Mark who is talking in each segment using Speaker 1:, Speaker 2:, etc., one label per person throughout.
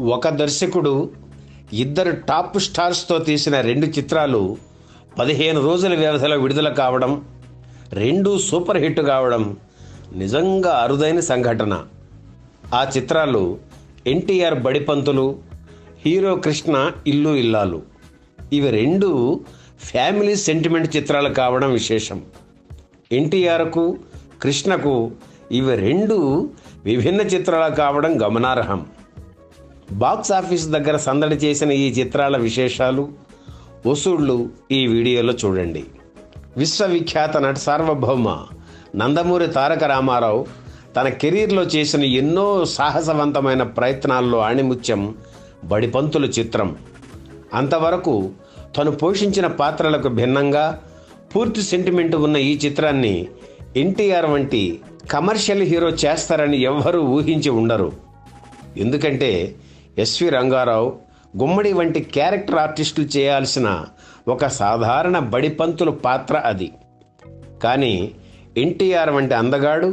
Speaker 1: ఒక దర్శకుడు ఇద్దరు టాప్ స్టార్స్తో తీసిన 2 చిత్రాలు 15 రోజుల వ్యవధిలో విడుదల కావడం, 2 సూపర్ హిట్ కావడం నిజంగా అరుదైన సంఘటన. ఆ చిత్రాలు ఎన్టీఆర్ బడిపంతులు, హీరో కృష్ణ ఇల్లు ఇల్లాలు. ఇవి 2 ఫ్యామిలీ సెంటిమెంట్ చిత్రాలు కావడం విశేషం. ఎన్టీఆర్కు, కృష్ణకు ఇవి 2 విభిన్న చిత్రాలు కావడం గమనార్హం. బాక్స్ ఆఫీస్ దగ్గర సందడి చేసిన ఈ చిత్రాల విశేషాలు, వసూళ్లు ఈ వీడియోలో చూడండి. విశ్వవిఖ్యాత నట సార్వభౌమ నందమూరి తారక రామారావు తన కెరీర్లో చేసిన ఎన్నో సాహసవంతమైన ప్రయత్నాల్లో ఆణిముత్యం బడిపంతులు చిత్రం. అంతవరకు తను పోషించిన పాత్రలకు భిన్నంగా పూర్తి సెంటిమెంట్ ఉన్న ఈ చిత్రాన్ని ఎన్టీఆర్ వంటి కమర్షియల్ హీరో చేస్తారని ఎవ్వరూ ఊహించి ఉండరు. ఎందుకంటే ఎస్వి రంగారావు, గుమ్మడి వంటి క్యారెక్టర్ ఆర్టిస్టులు చేయాల్సిన ఒక సాధారణ బడిపంతులు పాత్ర అది. కానీ ఎన్టీఆర్ వంటి అందగాడు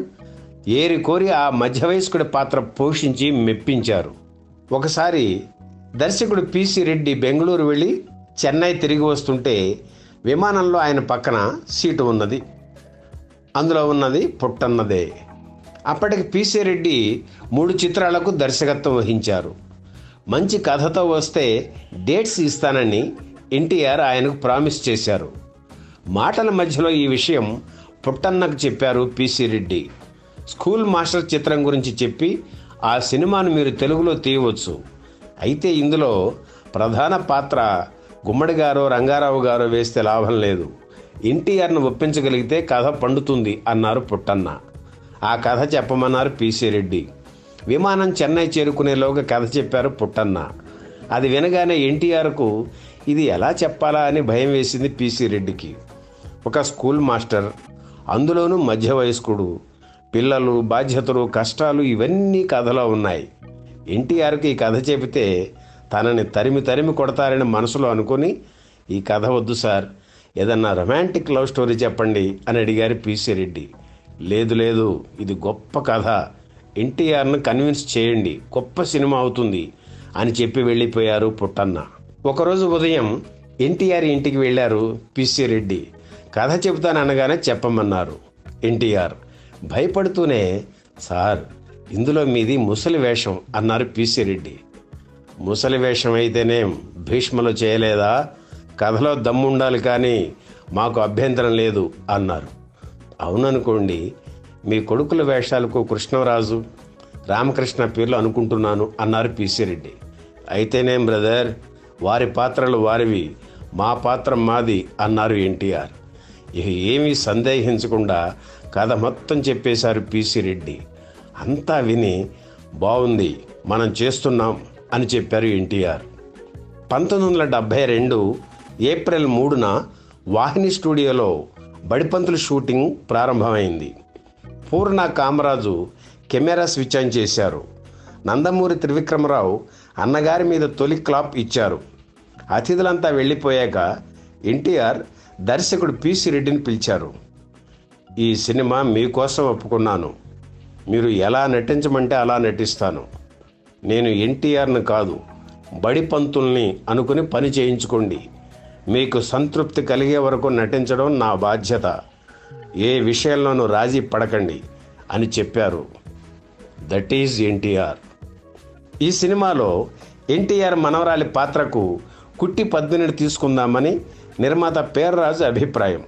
Speaker 1: ఏరి కోరి ఆ మధ్య వయస్కుడి పాత్ర పోషించి మెప్పించారు. ఒకసారి దర్శకుడు పిసి రెడ్డి బెంగళూరు వెళ్ళి చెన్నై తిరిగి వస్తుంటే విమానంలో ఆయన పక్కన సీటు ఉన్నది. అందులో ఉన్నది పుట్టన్నదే. అప్పటికి పిసి రెడ్డి 3 చిత్రాలకు దర్శకత్వం వహించారు. మంచి కథతో వస్తే డేట్స్ ఇస్తానని ఎన్టీఆర్ ఆయనకు ప్రామిస్ చేశారు. మాటల మధ్యలో ఈ విషయం పుట్టన్నకు చెప్పారు పిసి రెడ్డి. స్కూల్ మాస్టర్ చిత్రం గురించి చెప్పి ఆ సినిమాను మీరు తెలుగులో తీయవచ్చు, అయితే ఇందులో ప్రధాన పాత్ర గుమ్మడి గారో రంగారావు గారో వేస్తే లాభం లేదు, ఎన్టీఆర్ను ఒప్పించగలిగితే కథ పండుతుంది అన్నారు పుట్టన్న. ఆ కథ చెప్పమన్నారు పిసి రెడ్డి. విమానం చెన్నై చేరుకునేలోగా కథ చెప్పారు పుట్టన్న. అది వినగానే ఎన్టీఆర్కు ఇది ఎలా చెప్పాలా అని భయం వేసింది పిసి రెడ్డికి. ఒక స్కూల్ మాస్టర్, అందులోనూ మధ్య వయస్కుడు, పిల్లలు, బాధ్యతలు, కష్టాలు ఇవన్నీ కథలో ఉన్నాయి. ఎన్టీఆర్కి ఈ కథ చెబితే తనని తరిమి తరిమి కొడతారని మనసులో అనుకుని ఈ కథ వద్దు సార్, ఏదన్నా రొమాంటిక్ లవ్ స్టోరీ చెప్పండి అని అడిగారు పిసి రెడ్డి. లేదు లేదు, ఇది గొప్ప కథ, ఎన్టీఆర్ను కన్విన్స్ చేయండి, గొప్ప సినిమా అవుతుంది అని చెప్పి వెళ్ళిపోయారు పుట్టన్న. ఒకరోజు ఉదయం ఎన్టీఆర్ ఇంటికి వెళ్ళారు పిసి రెడ్డి. కథ చెబుతాననగానే చెప్పమన్నారు. ఎన్టీఆర్ భయపడుతూనే సార్, ఇందులో మీది ముసలి వేషం అన్నారు పిసి రెడ్డి. ముసలి వేషం అయితేనేం భీష్మలో చేయలేదా, కథలో దమ్ముండాలి కానీ మాకు అభ్యంతరం లేదు అన్నారు. అవుననుకోండి, మీ కొడుకుల వేషాలకు కృష్ణరాజు, రామకృష్ణ పేర్లు అనుకుంటున్నాను అన్నారు పిసి రెడ్డి. అయితేనేం బ్రదర్, వారి పాత్రలు వారివి, మా పాత్ర మాది అన్నారు ఎన్టీఆర్. ఇక ఏమీ సందేహించకుండా కథ మొత్తం చెప్పేశారు పిసి రెడ్డి. అంతా విని బాగుంది, మనం చేస్తున్నాం అని చెప్పారు ఎన్టీఆర్. 1972 ఏప్రిల్ 3న వాహిని స్టూడియోలో బడిపంతులు షూటింగ్ ప్రారంభమైంది. పూర్ణ కామరాజు కెమెరా స్విచ్ ఆన్ చేశారు. నందమూరి త్రివిక్రమరావు అన్నగారి మీద తొలి క్లాప్ ఇచ్చారు. అతిథులంతా వెళ్ళిపోయాక ఎన్టీఆర్ దర్శకుడు పిసి రెడ్డిని పిలిచారు. ఈ సినిమా మీకోసం ఒప్పుకున్నాను, మీరు ఎలా నటించమంటే అలా నటిస్తాను. నేను ఎన్టీఆర్ను కాదు, బడిపంతుల్ని అనుకుని పని చేయించుకోండి. మీకు సంతృప్తి కలిగే వరకు నటించడం నా బాధ్యత. ఏ విషయంలోనూ రాజీ పడకండి అని చెప్పారు. That is NTR. ఈ సినిమాలో ఎన్టీఆర్ మనవరాలి పాత్రకు కుట్టి పద్మినిని తీసుకుందామని నిర్మాత పేర్రాజు అభిప్రాయం.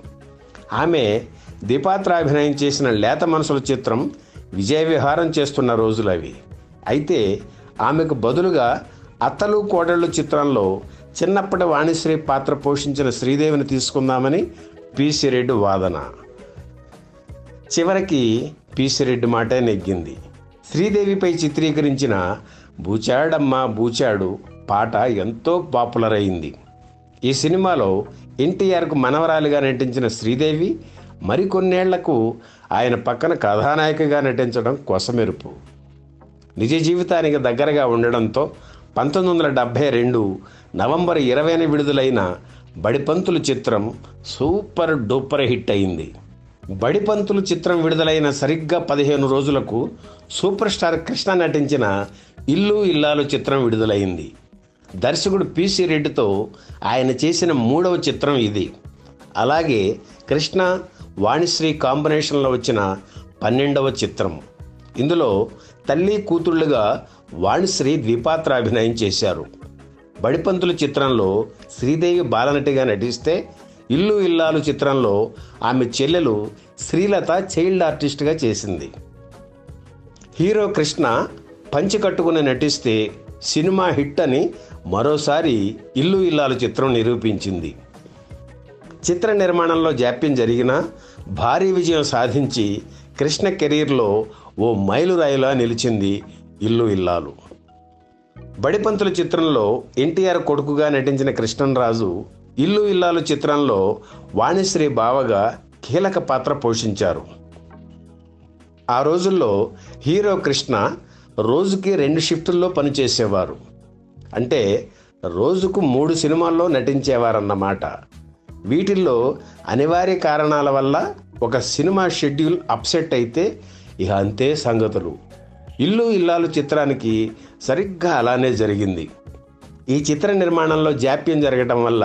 Speaker 1: ఆమె ద్విపాత్ర అభినయం చేసిన లేత మనసుల చిత్రం విజయ విహారం చేస్తున్న రోజులు అవి. అయితే ఆమెకు బదులుగా అత్తలు కోడళ్ళు చిత్రంలో చిన్నప్పటి వాణిశ్రీ పాత్ర పోషించిన శ్రీదేవిని తీసుకుందామని పిసి రెడ్డి వాదన. చివరికి పిసి రెడ్డి మాటే నెగ్గింది. శ్రీదేవిపై చిత్రీకరించిన బూచాడమ్మా బూచాడు పాట ఎంతో పాపులర్ అయింది. ఈ సినిమాలో ఎన్టీఆర్కు మనవరాలిగా నటించిన శ్రీదేవి మరికొన్నేళ్లకు ఆయన పక్కన కథానాయికగా నటించడం కొసమెరుపు. నిజ జీవితానికి దగ్గరగా ఉండడంతో 1972 నవంబర్ 20న విడుదలైన బడిపంతులు చిత్రం సూపర్ డూపర్ హిట్ అయింది. బడిపంతులు చిత్రం విడుదలైన సరిగ్గా 15 రోజులకు సూపర్ స్టార్ కృష్ణ నటించిన ఇల్లు ఇల్లాలు చిత్రం విడుదలైంది. దర్శకుడు పిసి రెడ్డితో ఆయన చేసిన 3వ చిత్రం ఇది. అలాగే కృష్ణ వాణిశ్రీ కాంబినేషన్లో వచ్చిన 12వ చిత్రం. ఇందులో తల్లి కూతుళ్ళుగా వాణిశ్రీ ద్విపాత్రాభినయం చేశారు. బడిపంతులు చిత్రంలో శ్రీదేవి బాలనటిగా నటిస్తే ఇల్లు ఇల్లాలు చిత్రంలో ఆమె చెల్లెలు శ్రీలత చైల్డ్ ఆర్టిస్ట్గా చేసింది. హీరో కృష్ణ పంచి కట్టుకుని నటిస్తే సినిమా హిట్ అని మరోసారి ఇల్లు ఇల్లాలు చిత్రం నిరూపించింది. చిత్ర నిర్మాణంలో జాప్యం జరిగినా భారీ విజయం సాధించి కృష్ణ కెరీర్లో ఓ మైలురాయిలా నిలిచింది ఇల్లు ఇల్లాలు. బడిపంతుల చిత్రంలో ఎన్టీఆర్ కొడుకుగా నటించిన కృష్ణంరాజు ఇల్లు ఇల్లాలు చిత్రంలో వాణిశ్రీ బావగా కీలక పాత్ర పోషించారు. ఆ రోజుల్లో హీరో కృష్ణ రోజుకి 2 షిఫ్టుల్లో పనిచేసేవారు. అంటే రోజుకు 3 సినిమాల్లో నటించేవారన్నమాట. వీటిల్లో అనివార్య కారణాల వల్ల ఒక సినిమా షెడ్యూల్ అప్సెట్ అయితే ఇక అంతే సంగతులు. ఇల్లు ఇల్లాలు చిత్రానికి సరిగ్గా అలానే జరిగింది. ఈ చిత్ర నిర్మాణంలో జాప్యం జరగడం వల్ల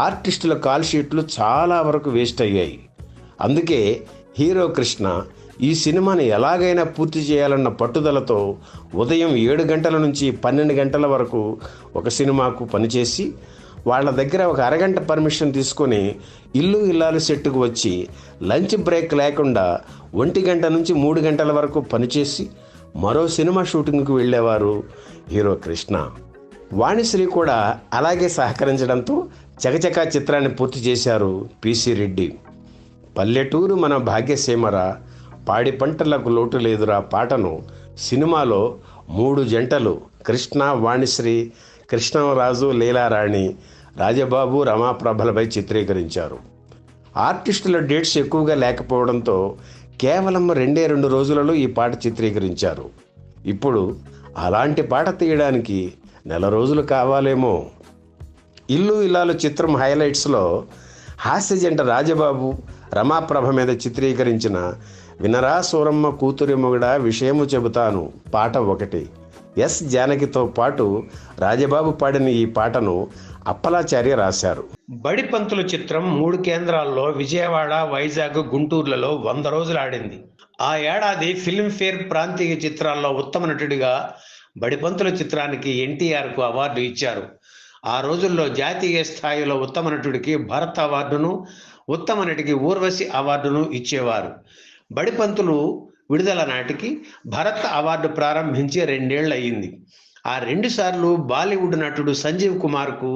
Speaker 1: ఆర్టిస్టుల కాల్ షీట్లు చాలా వరకు వేస్ట్ అయ్యాయి. అందుకే హీరో కృష్ణ ఈ సినిమాని ఎలాగైనా పూర్తి చేయాలన్న పట్టుదలతో ఉదయం 7 గంటల నుంచి 12 గంటల వరకు ఒక సినిమాకు పనిచేసి వాళ్ళ దగ్గర ఒక అరగంట పర్మిషన్ తీసుకొని ఇల్లు ఇల్లాలు సెట్టుకు వచ్చి లంచ్ బ్రేక్ లేకుండా 1 గంట నుంచి 3 గంటల వరకు పనిచేసి మరో సినిమా షూటింగ్కు వెళ్ళేవారు హీరో కృష్ణ. వాణిశ్రీ కూడా అలాగే సహకరించడంతో చకచకా చిత్రాన్ని పూర్తి చేశారు పిసి రెడ్డి. పల్లెటూరు మన భాగ్యసీమరా, పాడి పంటలకు లోటు లేదురా పాటను సినిమాలో 3 జంటలు కృష్ణ వాణిశ్రీ, కృష్ణరాజు, లీలారాణి, రాజబాబు, రమాప్రభలపై చిత్రీకరించారు. ఆర్టిస్టుల డేట్స్ ఎక్కువగా లేకపోవడంతో కేవలం 2 రోజులలో ఈ పాట చిత్రీకరించారు. ఇప్పుడు అలాంటి పాట తీయడానికి 1 నెల రోజులు కావాలేమో. ఇల్లు ఇల్లాలు చిత్రం హైలైట్స్లో హాస్య జంట రాజబాబు, రమాప్రభ మీద చిత్రీకరించిన వినరా సూరమ్మ కూతురి మొగుడ విషయము చెబుతాను పాట ఒకటి. ఎస్ జానకితో పాటు రాజబాబు పాడిన ఈ పాటను అప్పలాచార్య రాశారు. బడిపంతులు చిత్రం 3 కేంద్రాల్లో విజయవాడ, వైజాగ్, గుంటూరులలో 100 రోజులు ఆడింది. ఆ ఏడాది ఫిల్మ్ఫేర్ ప్రాంతీయ చిత్రాల్లో ఉత్తమ నటుడిగా బడిపంతుల చిత్రానికి ఎన్టీఆర్కు అవార్డు ఇచ్చారు. ఆ రోజుల్లో జాతీయ స్థాయిలో ఉత్తమ నటుడికి భరత్ అవార్డును, ఉత్తమ నటికి ఊర్వశి అవార్డును ఇచ్చేవారు. బడిపంతులు విడుదల నాటికి భరత్ అవార్డు ప్రారంభించి 2 ఏళ్ళు అయింది. ఆ 2 సార్లు బాలీవుడ్ నటుడు సంజీవ్ కుమార్కు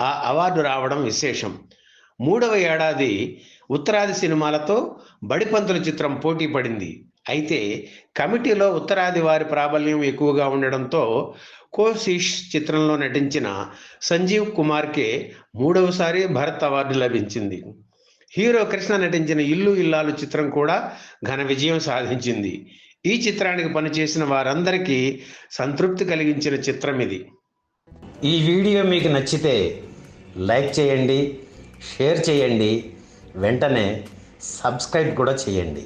Speaker 1: ఆ అవార్డు రావడం విశేషం. 3వ ఏడాది ఉత్తరాది సినిమాలతో బడిపంతుల చిత్రం పోటీ పడింది. అయితే కమిటీలో ఉత్తరాది వారి ప్రాబల్యం ఎక్కువగా ఉండడంతో కోశిష్ చిత్రంలో నటించిన సంజీవ్ కుమార్కే 3వసారి భరత్ అవార్డు లభించింది. హీరో కృష్ణ నటించిన ఇల్లు ఇల్లాలు చిత్రం కూడా ఘన విజయం సాధించింది. ఈ చిత్రానికి పనిచేసిన వారందరికీ సంతృప్తి కలిగించిన చిత్రం ఇది. ఈ వీడియో మీకు నచ్చితే లైక్ చేయండి, షేర్ చేయండి, వెంటనే సబ్స్క్రైబ్ కూడా చేయండి.